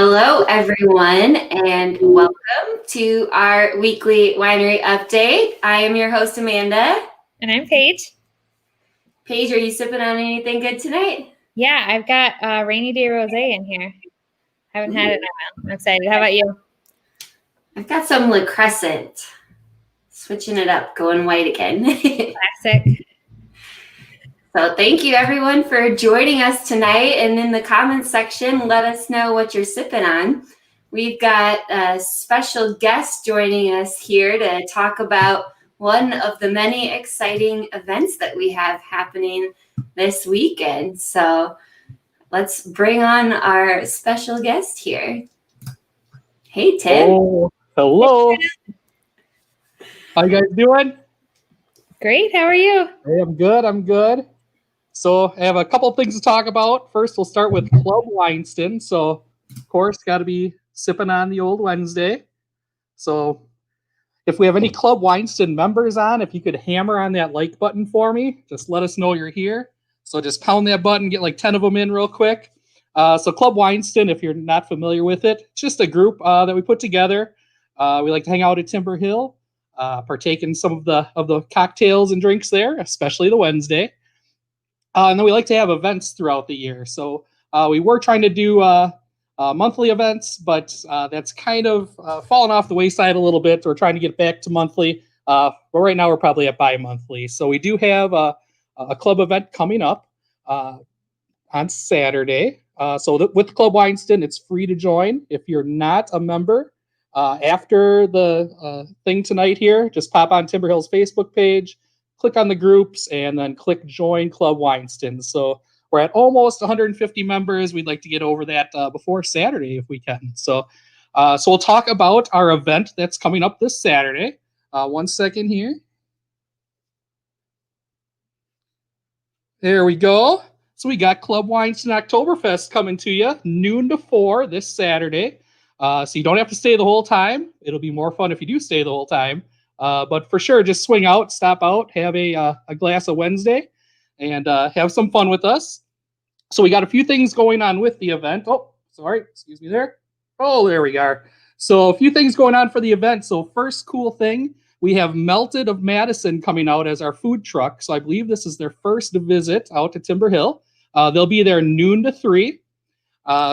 Hello, everyone, and welcome to our weekly winery update. I am your host, Amanda. And I'm Paige. Paige, are you sipping on anything good tonight? Yeah, I've got Rainy Day Rosé in here. Haven't had it in a while. I'm excited. How about you? I've got some Le Crescent. Switching it up, going white again. Classic. So thank you, everyone, for joining us tonight. And in the comments section, let us know what you're sipping on. We've got a special guest joining us here to talk about one of the many exciting events that we have happening this weekend. So let's bring on our special guest here. Hey, Tim. Oh, hello. How you guys doing? Great. How are you? Hey, I'm good. So I have a couple things to talk about. First, we'll start with Club Winston. So, of course, got to be sipping on the old Wednesday. So if we have any Club Winston members on, if you could hammer on that like button for me, just let us know you're here. So just pound that button, get like 10 of them in real quick. So Club Winston, if you're not familiar with it, it's just a group that we put together. We like to hang out at Timber Hill, partake in some of the cocktails and drinks there, especially the Wednesday. And then we like to have events throughout the year. So we were trying to do monthly events, but that's kind of fallen off the wayside a little bit. We're trying to get back to monthly, but right now we're probably at bi-monthly. So we do have a club event coming up on Saturday. With Club Winston, it's free to join. If you're not a member, after the thing tonight here, just pop on Timber Hill's Facebook page, click on the groups, and then click Join Club Winston. So we're at almost 150 members. We'd like to get over that before Saturday if we can. So we'll talk about our event that's coming up this Saturday. 1 second here. There we go. So we got Club Winston Oktoberfest coming to you, noon to 4 this Saturday. So you don't have to stay the whole time. It'll be more fun if you do stay the whole time. But for sure, just swing out, stop out, have a glass of Wednesday, and have some fun with us. So we got a few things going on with the event. Oh, sorry, excuse me there. Oh, there we are. So a few things going on for the event. So first cool thing, we have Melted of Madison coming out as our food truck. So I believe this is their first visit out to Timber Hill. They'll be there noon to 3.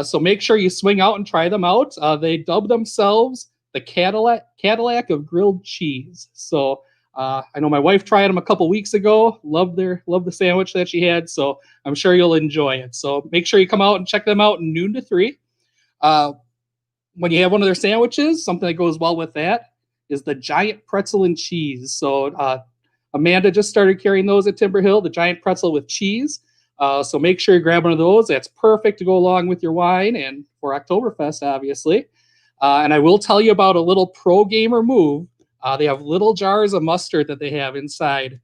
So make sure you swing out and try them out. They dub themselves the Cadillac of grilled cheese. So I know my wife tried them a couple weeks ago. Loved the sandwich that she had. So I'm sure you'll enjoy it. So make sure you come out and check them out noon to 3. When you have one of their sandwiches, something that goes well with that is the giant pretzel and cheese. So Amanda just started carrying those at Timber Hill, the giant pretzel with cheese. So make sure you grab one of those. That's perfect to go along with your wine and for Oktoberfest, obviously. And I will tell you about a little pro gamer move. They have little jars of mustard that they have inside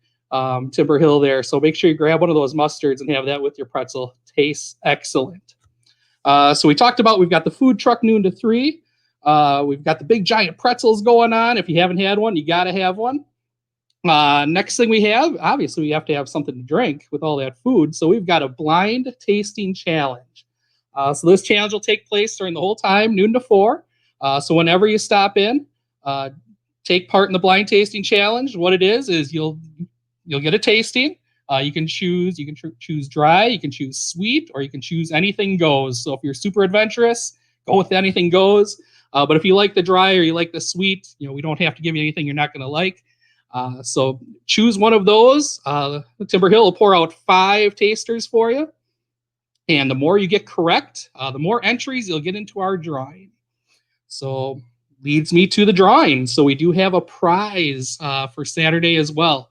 Timber Hill there. So make sure you grab one of those mustards and have that with your pretzel. Tastes excellent. So we talked about, we've got the food truck noon to 3. We've got the big giant pretzels going on. If you haven't had one, you got to have one. Next thing we have, obviously we have to have something to drink with all that food. So we've got a blind tasting challenge. So this challenge will take place during the whole time, noon to 4. So whenever you stop in, take part in the blind tasting challenge. What it is you'll get a tasting. You can choose dry, you can choose sweet, or you can choose anything goes. So if you're super adventurous, go with anything goes. But if you like the dry or you like the sweet, we don't have to give you anything you're not going to like. So choose one of those. Timber Hill will pour out 5 tasters for you. And the more you get correct, the more entries you'll get into our drawing. So leads me to the drawing. So we do have a prize for Saturday as well.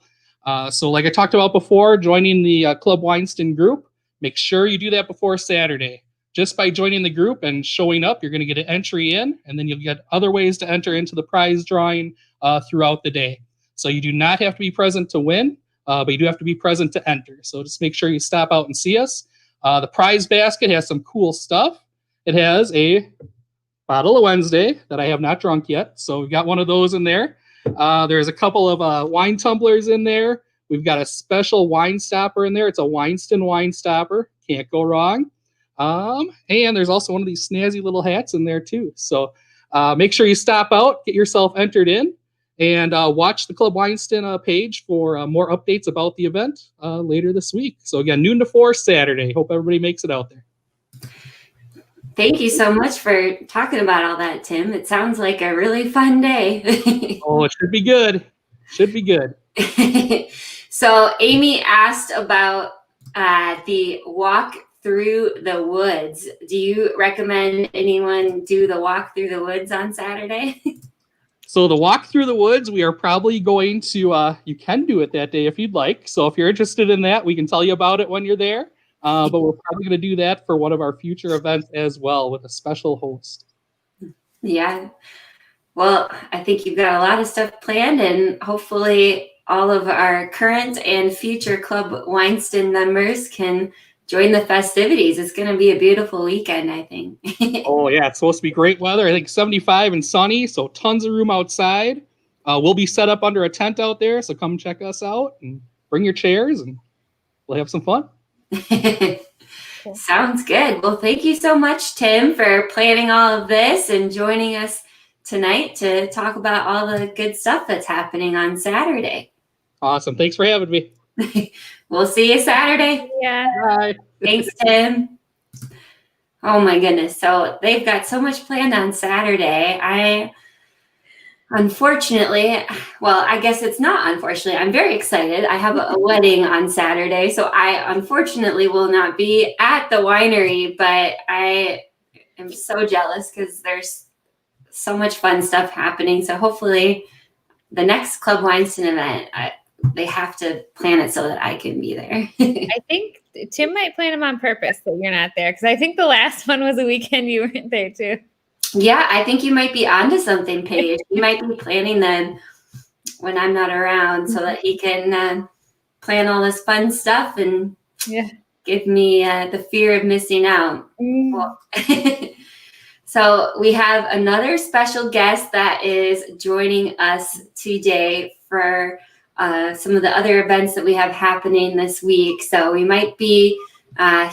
So like I talked about before, joining the Club Winston group, make sure you do that before Saturday. Just by joining the group and showing up, you're going to get an entry in, and then you'll get other ways to enter into the prize drawing throughout the day. So you do not have to be present to win, but you do have to be present to enter. So just make sure you stop out and see us. The prize basket has some cool stuff. It has a bottle of Wednesday that I have not drunk yet. So we've got one of those in there. There's a couple of wine tumblers in there. We've got a special wine stopper in there. It's a Winston wine stopper. Can't go wrong. And there's also one of these snazzy little hats in there too. So make sure you stop out, get yourself entered in, and watch the Club Winston page for more updates about the event later this week. So again, noon to 4 Saturday. Hope everybody makes it out there. Thank you so much for talking about all that, Tim. It sounds like a really fun day. Oh, it should be good. Should be good. So Amy asked about the walk through the woods. Do you recommend anyone do the walk through the woods on Saturday? So the walk through the woods, we are probably going to, you can do it that day if you'd like. So if you're interested in that, we can tell you about it when you're there. But we're probably going to do that for one of our future events as well with a special host. Yeah. Well, I think you've got a lot of stuff planned, and hopefully all of our current and future Club Winston members can join the festivities. It's going to be a beautiful weekend, I think. Oh, yeah. It's supposed to be great weather. I think 75 and sunny, so tons of room outside. We'll be set up under a tent out there, so come check us out and bring your chairs, and we'll have some fun. Sounds good. Well, thank you so much, Tim, for planning all of this and joining us tonight to talk about all the good stuff that's happening on Saturday. Awesome. Thanks for having me. We'll see you Saturday. Yeah. Bye. Thanks, Tim. Oh my goodness. So they've got so much planned on Saturday. Unfortunately, well, I guess it's not unfortunately. I'm very excited. I have a wedding on Saturday, so I unfortunately will not be at the winery, but I am so jealous because there's so much fun stuff happening. So hopefully the next Club Winston event, they have to plan it so that I can be there. I think Tim might plan them on purpose that you're not there, because I think the last one was a weekend you weren't there too. Yeah, I think you might be onto something, Paige. You might be planning them when I'm not around so that he can plan all this fun stuff and give me the fear of missing out. Well, so we have another special guest that is joining us today for some of the other events that we have happening this week. So we might be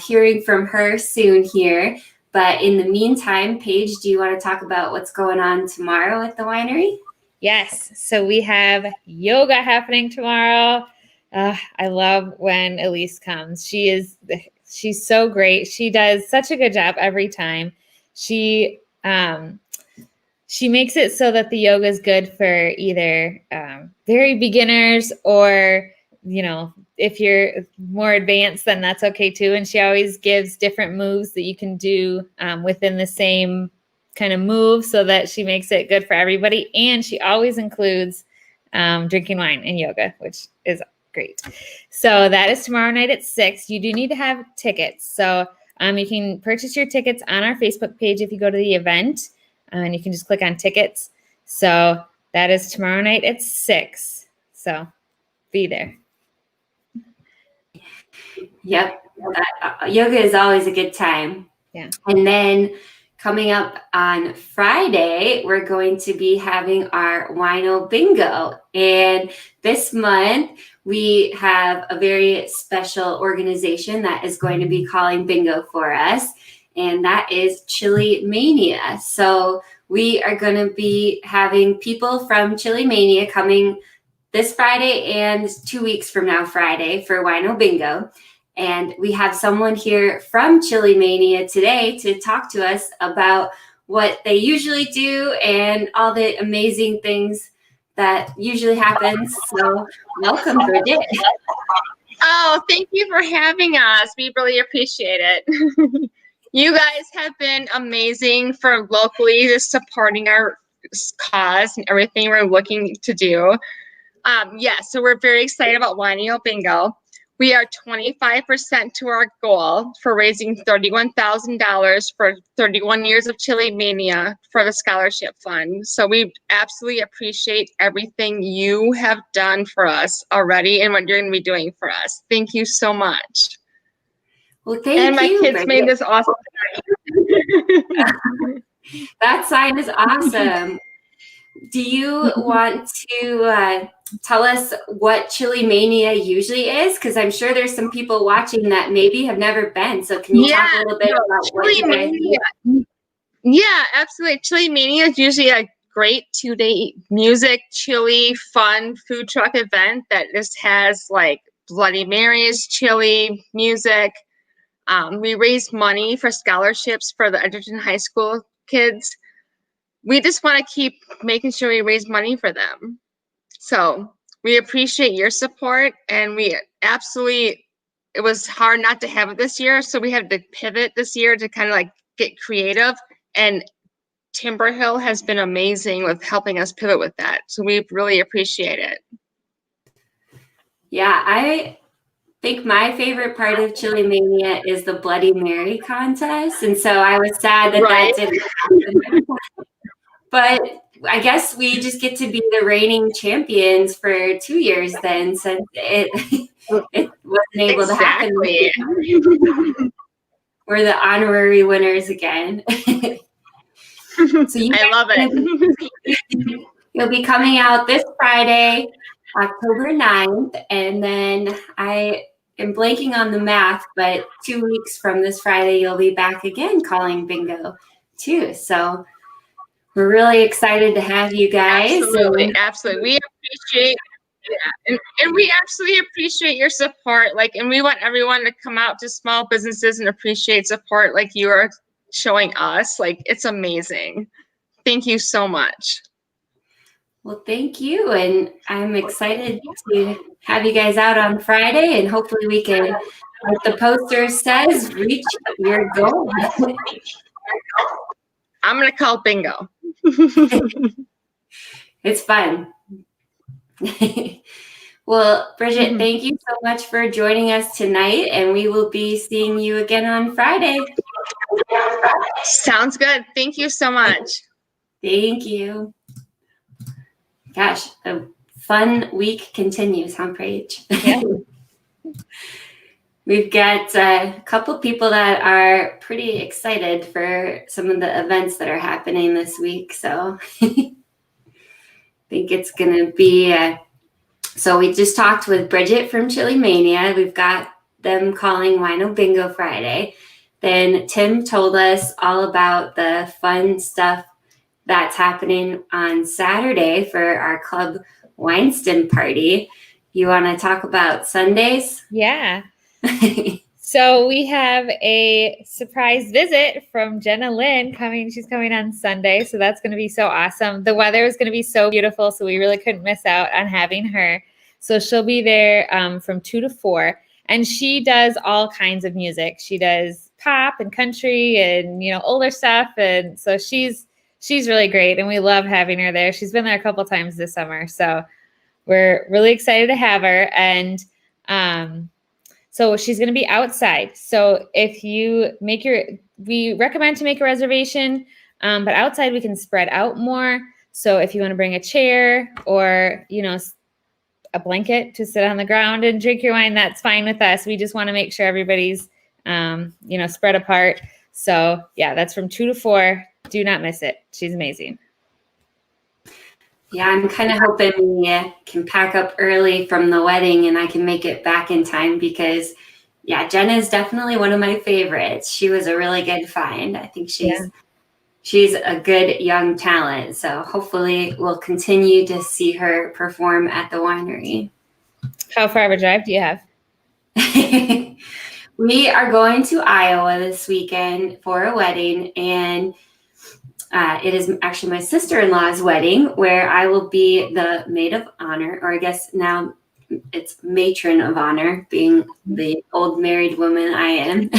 hearing from her soon here. But in the meantime, Paige, do you want to talk about what's going on tomorrow at the winery? Yes. So we have yoga happening tomorrow. I love when Elise comes. She's so great. She does such a good job every time. She makes it so that the yoga is good for either very beginners or, if you're more advanced, then that's okay too. And she always gives different moves that you can do within the same kind of move so that she makes it good for everybody. And she always includes drinking wine in yoga, which is great. So that is tomorrow night at 6. You do need to have tickets. So you can purchase your tickets on our Facebook page if you go to the event, and you can just click on tickets. So that is tomorrow night at 6. So be there. Yep. Yoga is always a good time. Yeah. And then coming up on Friday, we're going to be having our Wino Bingo. And this month, we have a very special organization that is going to be calling bingo for us. And that is Chili Mania. So we are going to be having people from Chili Mania coming this Friday and 2 weeks from now, Friday, for Wino Bingo. And we have someone here from Chili Mania today to talk to us about what they usually do and all the amazing things that usually happens. So welcome, Bridget. Oh, thank you for having us. We really appreciate it. You guys have been amazing for locally just supporting our cause and everything we're looking to do. So we're very excited about Wino Bingo. We are 25% to our goal for raising $31,000 for 31 years of Chili Mania for the scholarship fund. So we absolutely appreciate everything you have done for us already and what you're going to be doing for us. Thank you so much. Well, thank you. And my kids made this awesome. That sign is awesome. do you want to tell us what Chili Mania usually is? Because I'm sure there's some people watching that maybe have never been. So can you talk a little bit about what you guys do? Yeah, absolutely. Chili Mania is usually a great 2-day music, chili, fun food truck event that just has like Bloody Marys, chili, music. We raise money for scholarships for the Edgerton High School kids. We just want to keep making sure we raise money for them. So we appreciate your support, and we absolutely, it was hard not to have it this year. So we had to pivot this year to kind of like get creative, and Timber Hill has been amazing with helping us pivot with that. So we really appreciate it. Yeah, I think my favorite part of Chili Mania is the Bloody Mary contest. And so I was sad that Right. that didn't happen. But I guess we just get to be the reigning champions for 2 years then, since it wasn't able to happen. We're the honorary winners again. So I love it. You'll be coming out this Friday, October 9th, and then I am blanking on the math, but 2 weeks from this Friday, you'll be back again calling bingo too. So we're really excited to have you guys. Absolutely, absolutely. We appreciate, and we absolutely appreciate your support. Like, and we want everyone to come out to small businesses and appreciate support like you are showing us. Like, it's amazing. Thank you so much. Well, thank you. And I'm excited to have you guys out on Friday, and hopefully we can, like the poster says, reach your goal. I'm going to call bingo. It's fun. Well, Bridget, thank you so much for joining us tonight, and we will be seeing you again on Friday. Sounds good. Thank you so much. Thank you. Gosh, a fun week continues, huh, Paige? Yeah. We've got a couple people that are pretty excited for some of the events that are happening this week. So I think it's going to be, so we just talked with Bridget from Chili Mania. We've got them calling Wino Bingo Friday. Then Tim told us all about the fun stuff that's happening on Saturday for our club wine stim party. You want to talk about Sundays? Yeah. So we have a surprise visit from Jenna Lynn coming. She's coming on Sunday. So that's going to be so awesome. The weather is going to be so beautiful. So we really couldn't miss out on having her. So she'll be there from 2 to 4. And she does all kinds of music. She does pop and country and, you know, older stuff. And so she's really great. And we love having her there. She's been there a couple times this summer. So we're really excited to have her. And so she's going to be outside. So if you we recommend to make a reservation, but outside we can spread out more. So if you want to bring a chair or, you know, a blanket to sit on the ground and drink your wine, that's fine with us. We just want to make sure everybody's, you know, spread apart. So yeah, that's from 2 to 4. Do not miss it. She's amazing. Yeah, I'm kind of hoping we can pack up early from the wedding and I can make it back in time because, yeah, Jenna is definitely one of my favorites. She was a really good find. I think she's a good young talent. So hopefully we'll continue to see her perform at the winery. How far of a drive do you have? We are going to Iowa this weekend for a wedding, and it is actually my sister-in-law's wedding where I will be the maid of honor, or I guess now it's matron of honor, being the old married woman I am.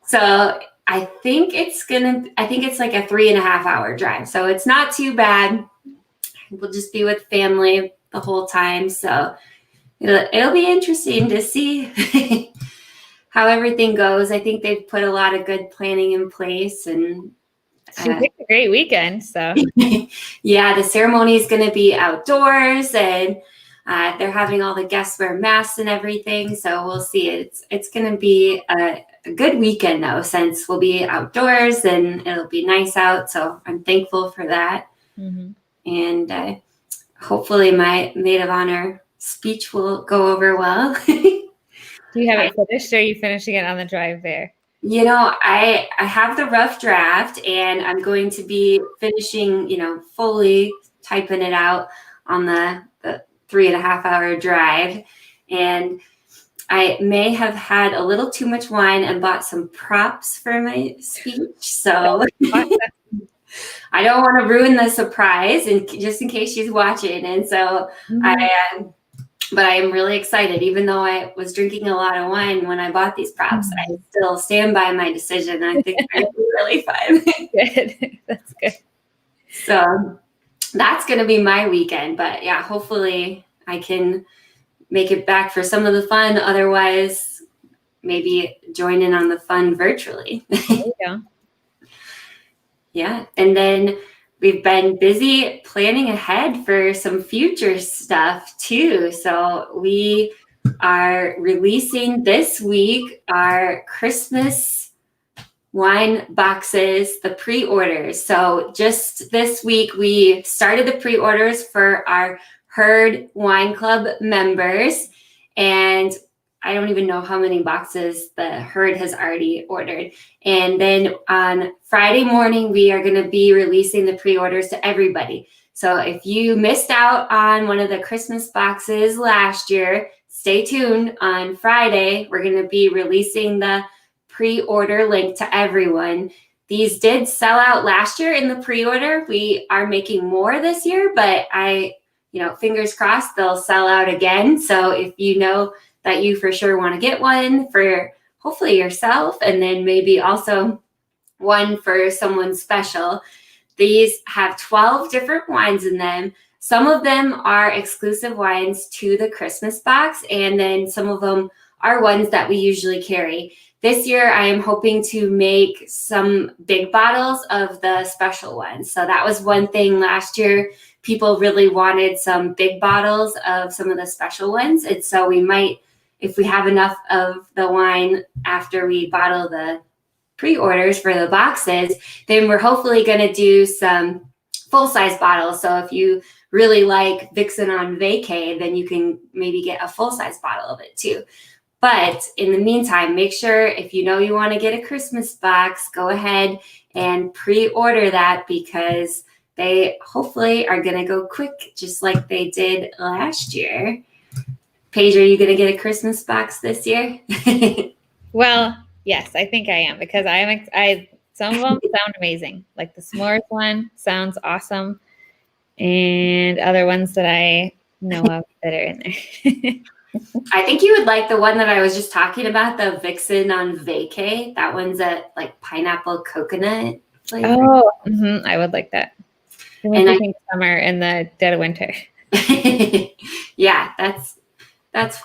So I think it's like a 3.5-hour drive. So it's not too bad. We'll just be with family the whole time. So it'll be interesting to see how everything goes. I think they've put a lot of good planning in place, and she picked a great weekend. So yeah, the ceremony is going to be outdoors, and they're having all the guests wear masks and everything. So we'll see. It's going to be a good weekend though, since we'll be outdoors and it'll be nice out. So I'm thankful for that. Mm-hmm. and hopefully my maid of honor speech will go over well. Do you have it finished, or are you finishing it on the drive there? You know, I have the rough draft, and I'm going to be finishing, fully typing it out on the 3.5 hour drive. And I may have had a little too much wine and bought some props for my speech. So I don't want to ruin the surprise, and just in case she's watching. And so but I am really excited. Even though I was drinking a lot of wine when I bought these props, I still stand by my decision. I think they're really fun. Good. That's good. So that's going to be my weekend. But yeah, hopefully I can make it back for some of the fun. Otherwise, maybe join in on the fun virtually. Yeah. Yeah. And then we've been busy planning ahead for some future stuff too. So we are releasing this week our Christmas wine boxes, the pre-orders. So just this week, we started the pre-orders for our Herd Wine Club members. And I don't even know how many boxes the Herd has already ordered. And then on Friday morning, we are going to be releasing the pre-orders to everybody. So if you missed out on one of the Christmas boxes last year, stay tuned. On Friday, we're going to be releasing the pre-order link to everyone. These did sell out last year in the pre-order. We are making more this year, but fingers crossed they'll sell out again. So if you know that you for sure want to get one for hopefully yourself, and then maybe also one for someone special. These have 12 different wines in them. Some of them are exclusive wines to the Christmas box, and then some of them are ones that we usually carry. This year, I am hoping to make some big bottles of the special ones. So that was one thing last year. People really wanted some big bottles of some of the special ones. And so we might, if we have enough of the wine after we bottle the pre-orders for the boxes, then we're hopefully going to do some full-size bottles. So if you really like Vixen on Vacay, then you can maybe get a full-size bottle of it too. But in the meantime, make sure if you know you want to get a Christmas box, go ahead and pre-order that, because they hopefully are going to go quick, just like they did last year. Paige, are you going to get a Christmas box this year? Well, yes, I think I am, because some of them sound amazing. Like the s'mores one sounds awesome, and other ones that I know of that are in there. I think you would like the one that I was just talking about, the Vixen on Vacay. That one's a like pineapple coconut flavor. Oh, I would like that. And I think summer in the dead of winter. Yeah, that's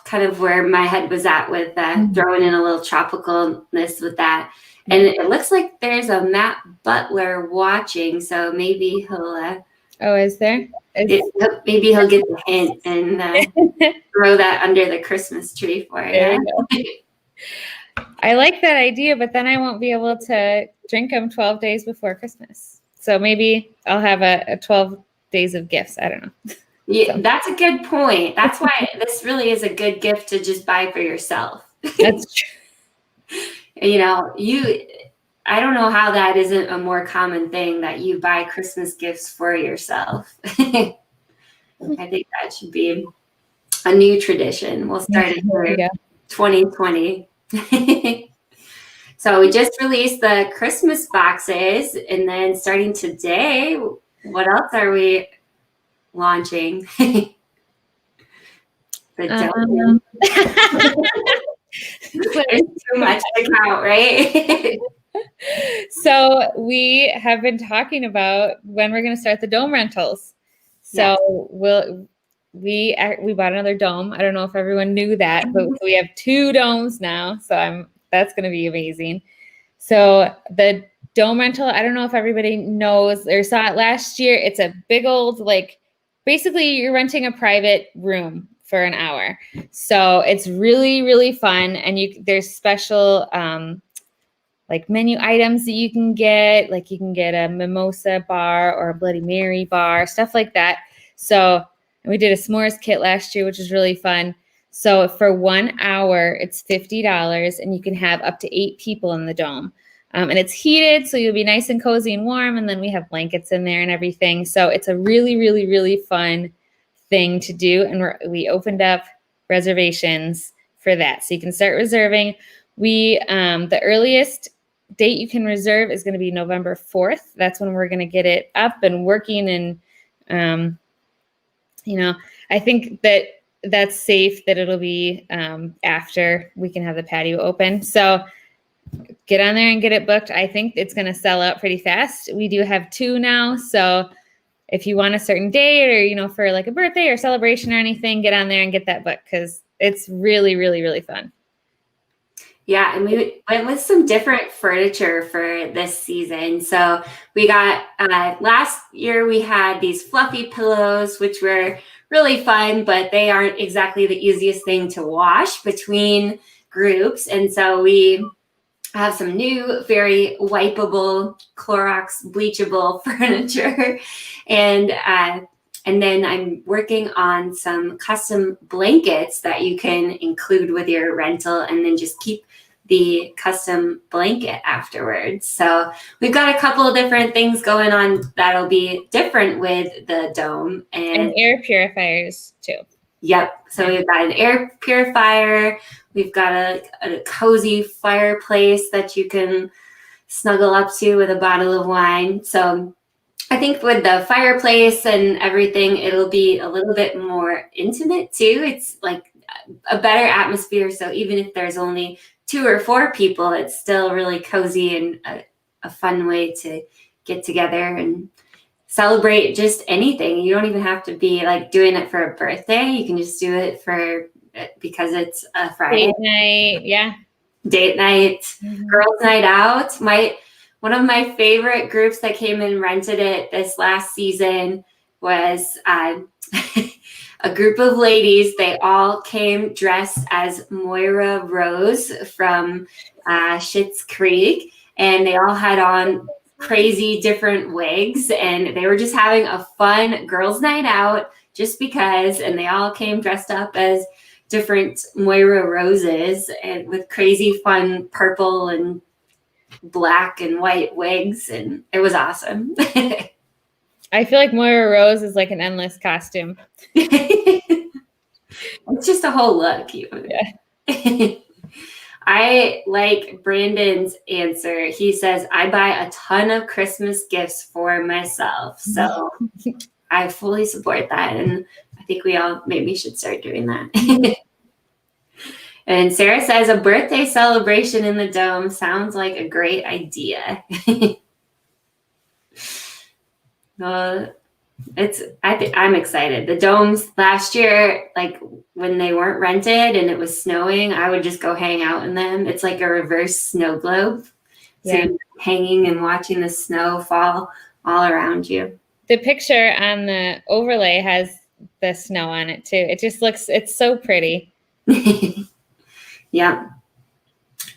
kind of where my head was at with throwing in a little tropicalness with that. And it looks like there's a Matt Butler watching, so maybe he'll. Oh, is there? Maybe he'll get the hint and throw that under the Christmas tree for you. I like that idea, but then I won't be able to drink them 12 days before Christmas. So maybe I'll have a 12 days of gifts. I don't know. Yeah, that's a good point. That's why this really is a good gift to just buy for yourself. That's true. I don't know how that isn't a more common thing, that you buy Christmas gifts for yourself. I think that should be a new tradition. We'll start it for 2020. So we just released the Christmas boxes, and then starting today, what else are we launching? The dome. There's too much to count, right? So we have been talking about when we're going to start the dome rentals. So we bought another dome. I don't know if everyone knew that, but we have 2 domes now. So that's going to be amazing. So the dome rental, I don't know if everybody knows or saw it last year. It's a big old, basically you're renting a private room for an hour. So it's really, really fun. And there's special, like menu items that you can get. Like you can get a mimosa bar or a Bloody Mary bar, stuff like that. So we did a s'mores kit last year, which was really fun. So for 1 hour, it's $50, and you can have up to 8 people in the dome. And it's heated, so you'll be nice and cozy and warm. And then we have blankets in there and everything. So it's a really, really, really fun thing to do. And we opened up reservations for that. So you can start reserving. The earliest date you can reserve is going to be November 4th. That's when we're going to get it up and working. And, I think that's safe, that it'll be after we can have the patio open. So get on there and get it booked. I think it's going to sell out pretty fast. We do have 2 now. So if you want a certain date or, for like a birthday or celebration or anything, get on there and get that book, because it's really, really, really fun. Yeah, and we went with some different furniture for this season. So we got, last year we had these fluffy pillows, which were really fun, but they aren't exactly the easiest thing to wash between groups. And so we have some new, very wipeable, Clorox bleachable furniture. And then I'm working on some custom blankets that you can include with your rental, and then just keep the custom blanket afterwards. So we've got a couple of different things going on that'll be different with the dome. And air purifiers too. Yep. So we've got an air purifier. We've got a cozy fireplace that you can snuggle up to with a bottle of wine. So I think with the fireplace and everything, it'll be a little bit more intimate too. It's like a better atmosphere. So even if there's only 2 or 4 people, it's still really cozy and a fun way to get together and celebrate just anything. You don't even have to be like doing it for a birthday. You can just do it because it's a Friday. Date night, yeah. Date night, girls' night out. One of my favorite groups that came and rented it this last season was a group of ladies. They all came dressed as Moira Rose from Schitt's Creek, and they all had on crazy different wigs, and they were just having a fun girls' night out just because, and they all came dressed up as different Moira Roses and with crazy fun purple and black and white wigs, and it was awesome. I feel like Moira Rose is like an endless costume. It's just a whole look. Yeah. I like Brandon's answer. He says, I buy a ton of Christmas gifts for myself. So I fully support that. And I think we all maybe should start doing that. And Sarah says, a birthday celebration in the dome sounds like a great idea. Well, I'm excited. The domes last year, like when they weren't rented and it was snowing, I would just go hang out in them. It's like a reverse snow globe. So you're hanging and watching the snow fall all around you. The picture on the overlay has the snow on it too. It just it's so pretty. Yeah.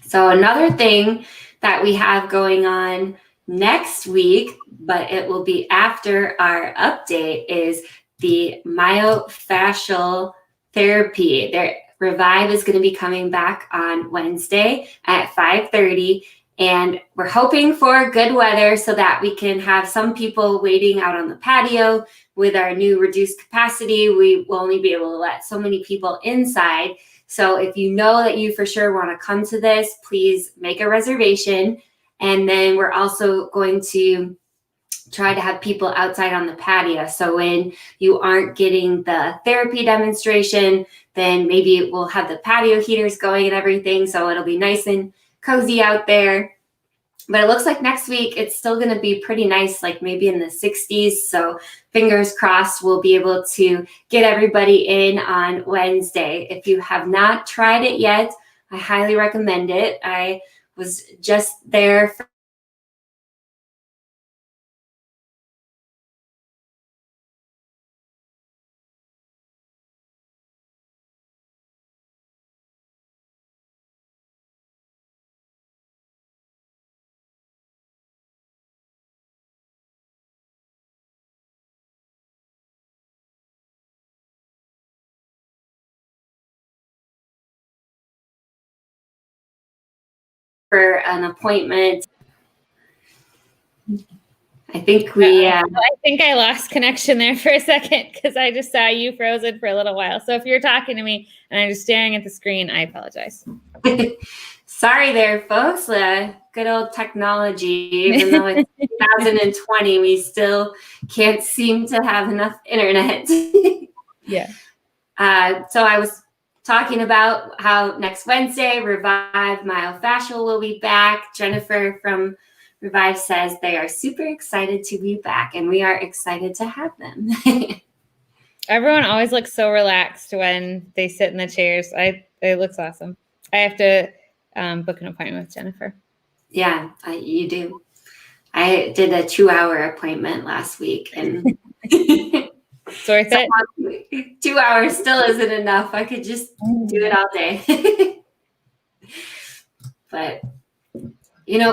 So another thing that we have going on next week, but it will be after our update, is the myofascial therapy. Their Revive is going to be coming back on Wednesday at 5:30, and we're hoping for good weather so that we can have some people waiting out on the patio. With our new reduced capacity, we will only be able to let so many people inside. So if you know that you for sure want to come to this, please make a reservation. And then we're also going to try to have people outside on the patio. So when you aren't getting the therapy demonstration, then maybe we'll have the patio heaters going and everything. So it'll be nice and cozy out there. But it looks like next week it's still going to be pretty nice, like maybe in the 60s. So fingers crossed we'll be able to get everybody in on Wednesday. If you have not tried it yet, I highly recommend it. I was just there for an appointment. I think we. I think I lost connection there for a second because I just saw you frozen for a little while. So if you're talking to me and I'm just staring at the screen, I apologize. Sorry there, folks. Good old technology. Even though it's 2020, we still can't seem to have enough internet. Yeah. So I was talking about how next Wednesday, Revive Myofascial will be back. Jennifer from Revive says they are super excited to be back, and we are excited to have them. Everyone always looks so relaxed when they sit in the chairs. It looks awesome. I have to book an appointment with Jennifer. Yeah, you do. I did a 2-hour appointment last week, and It's worth it. 2 hours still isn't enough. I could just do it all day. But,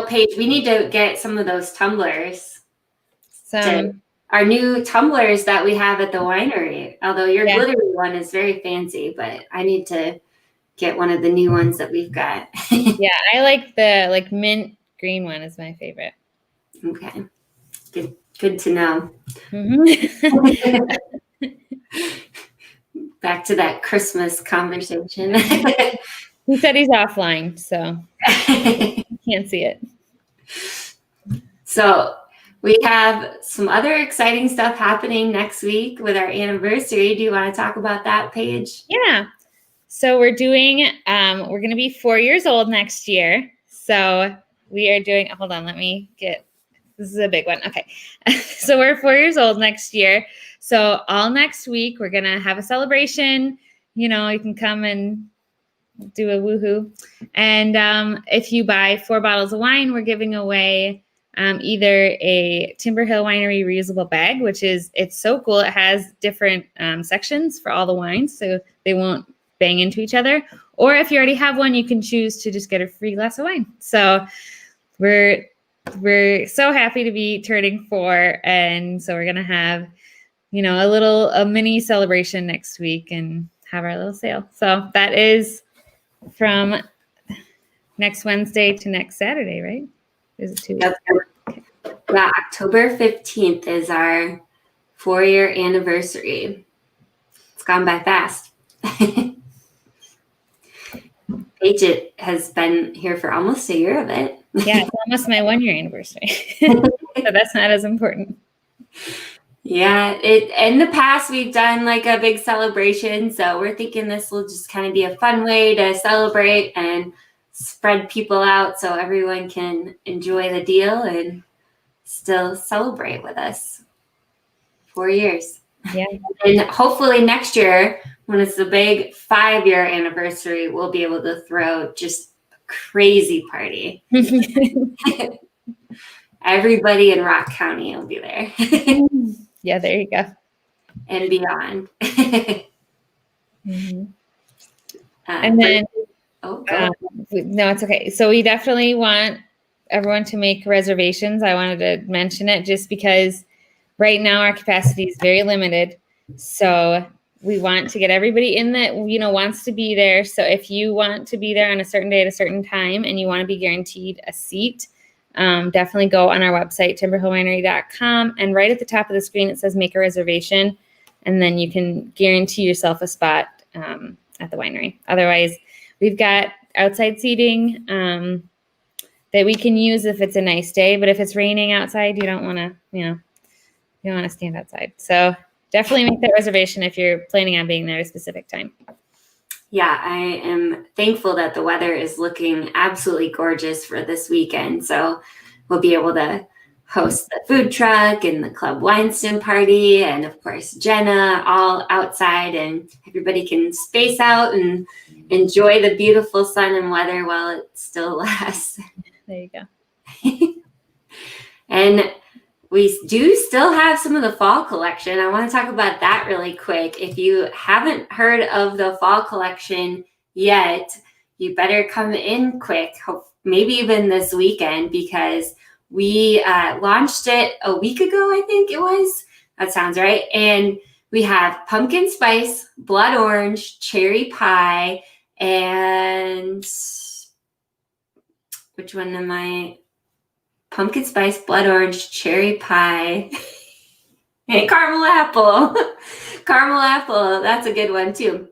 Paige, we need to get some of those tumblers. Our new tumblers that we have at the winery. Although your glittery one is very fancy, but I need to get one of the new ones that we've got. Yeah, I like the mint green one is my favorite. Okay. Good to know. Mm-hmm. Back to that Christmas conversation. He said he's offline, so can't see it. So we have some other exciting stuff happening next week with our anniversary. Do you want to talk about that, Paige? Yeah. So we're doing, we're going to be 4 years old next year. So we are doing, hold on, this is a big one. Okay. So we're 4 years old next year. So all next week, we're going to have a celebration. You can come and do a woohoo. And if you buy 4 bottles of wine, we're giving away either a Timber Hill Winery reusable bag, it's so cool. It has different sections for all the wines, so they won't bang into each other. Or if you already have one, you can choose to just get a free glass of wine. So we're so happy to be turning 4, and so we're gonna have a mini celebration next week and have our little sale. So that is from next Wednesday to next Saturday, right? Is it 2 weeks? Yeah, October 15th is our 4-year anniversary. It's gone by fast. Paige has been here for almost a year of it. Yeah, it's almost my 1-year anniversary. So that's not as important. Yeah, in the past we've done like a big celebration, so we're thinking this will just kind of be a fun way to celebrate and spread people out so everyone can enjoy the deal and still celebrate with us. 4 years. Yeah. And hopefully next year, when it's the big 5-year anniversary, we'll be able to throw just a crazy party. Everybody in Rock County will be there. Yeah, there you go. And beyond. Mm-hmm. And then, no, it's okay. So we definitely want everyone to make reservations. I wanted to mention it just because right now our capacity is very limited. So we want to get everybody in that, wants to be there. So if you want to be there on a certain day at a certain time and you want to be guaranteed a seat, definitely go on our website, timberhillwinery.com, and right at the top of the screen, it says make a reservation, and then you can guarantee yourself a spot at the winery. Otherwise, we've got outside seating that we can use if it's a nice day, but if it's raining outside, you don't want to, you don't want to stand outside. So definitely make that reservation if you're planning on being there at a specific time. Yeah, I am thankful that the weather is looking absolutely gorgeous for this weekend. So we'll be able to host the food truck and the Club Winston party, and of course Jenna, all outside, and everybody can space out and enjoy the beautiful sun and weather while it still lasts. There you go. And we do still have some of the fall collection. I want to talk about that really quick. If you haven't heard of the fall collection yet, you better come in quick, maybe even this weekend, because we launched it a week ago, I think it was. That sounds right. And we have pumpkin spice, blood orange, cherry pie, and which one am I? Pumpkin spice, blood orange, cherry pie, and caramel apple. Caramel apple, that's a good one too.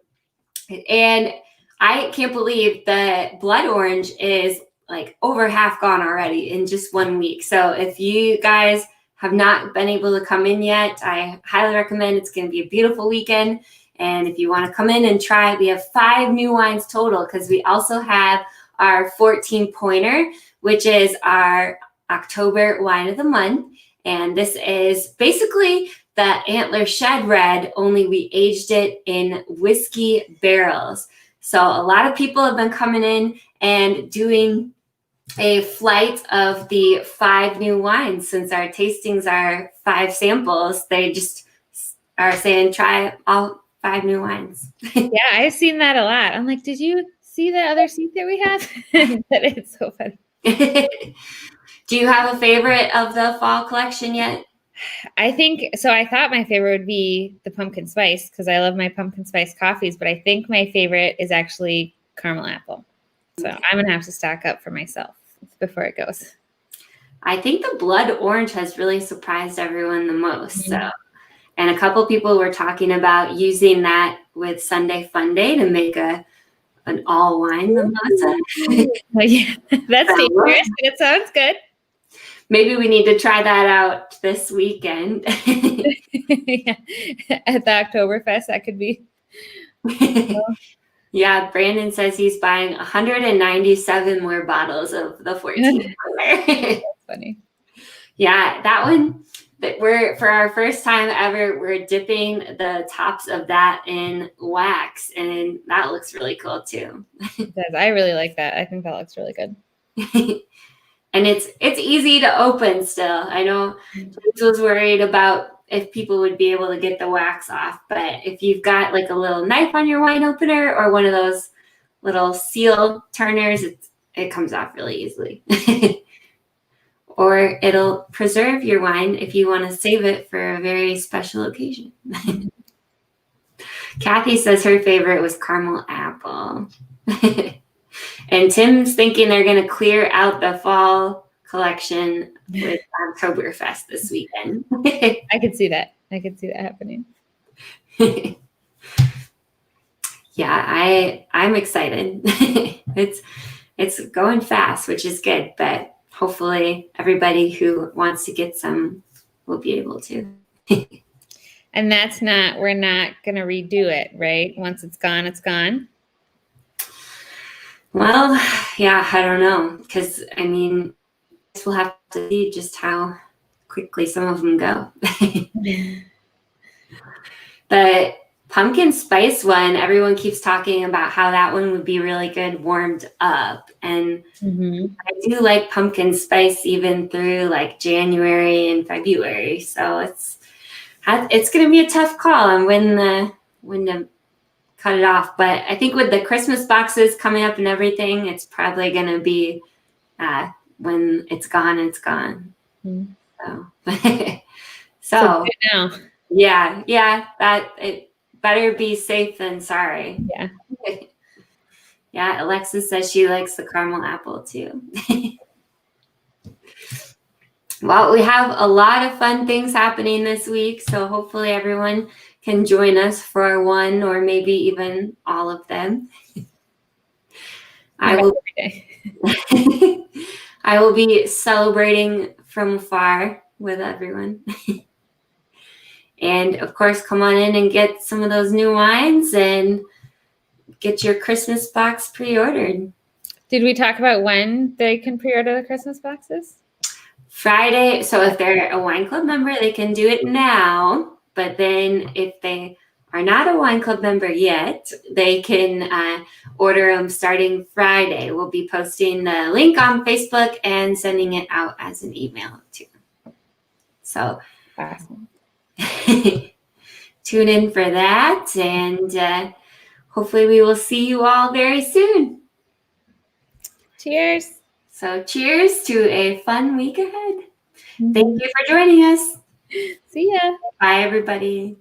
And I can't believe that blood orange is like over half gone already in just 1 week. So if you guys have not been able to come in yet, I highly recommend. It's going to be a beautiful weekend. And if you want to come in and try, we have 5 new wines total, because we also have our 14 pointer, which is our October wine of the month. And this is basically the Antler Shed Red, only we aged it in whiskey barrels. So a lot of people have been coming in and doing a flight of the 5 new wines. Since our tastings are 5 samples, they just are saying try all 5 new wines. Yeah, I've seen that a lot. I'm like, did you see the other seat that we have? That it's so funny. Do you have a favorite of the fall collection yet? I think so. I thought my favorite would be the pumpkin spice, because I love my pumpkin spice coffees, but I think my favorite is actually caramel apple. So I'm gonna have to stock up for myself before it goes. I think the blood orange has really surprised everyone the most. So, and a couple people were talking about using that with Sunday Fun Day to make an all wine mimosa. Oh, yeah, that's dangerous, but it sounds good. Maybe we need to try that out this weekend. Yeah. At the Oktoberfest, that could be. Yeah, Brandon says he's buying 197 more bottles of the 14. That's funny. Yeah, that one, that we're, for our first time ever, we're dipping the tops of that in wax, and that looks really cool too. It does. I really like that. I think that looks really good. And it's easy to open still. I know James was worried about if people would be able to get the wax off, but if you've got like a little knife on your wine opener or one of those little seal turners, it comes off really easily. Or it'll preserve your wine if you want to save it for a very special occasion. Kathy says her favorite was caramel apple. And Tim's thinking they're going to clear out the fall collection with Oktoberfest this weekend. I could see that. I could see that happening. Yeah, I'm excited. It's going fast, which is good, but hopefully everybody who wants to get some will be able to. And that's not, we're not going to redo it, right? Once it's gone, it's gone. Well, yeah, I don't know, because I mean, we'll have to see just how quickly some of them go. The pumpkin spice one, everyone keeps talking about how that one would be really good warmed up. And I do like pumpkin spice even through like January and February. So it's going to be a tough call on when to cut it off. But I think with the Christmas boxes coming up and everything, it's probably going to be when it's gone, it's gone. So now. Yeah, that it better be safe than sorry. Yeah. Yeah, Alexis says she likes the caramel apple too. Well, we have a lot of fun things happening this week, so hopefully everyone can join us for one or maybe even all of them. I will be celebrating from afar with everyone. And of course, come on in and get some of those new wines and get your Christmas box pre-ordered. Did we talk about when they can pre-order the Christmas boxes? Friday. So if they're a wine club member, they can do it now. But then if they are not a wine club member yet, they can order them starting Friday. We'll be posting the link on Facebook and sending it out as an email too. So awesome. Tune in for that, and hopefully we will see you all very soon. Cheers. So cheers to a fun week ahead. Thank you for joining us. See ya. Bye, everybody.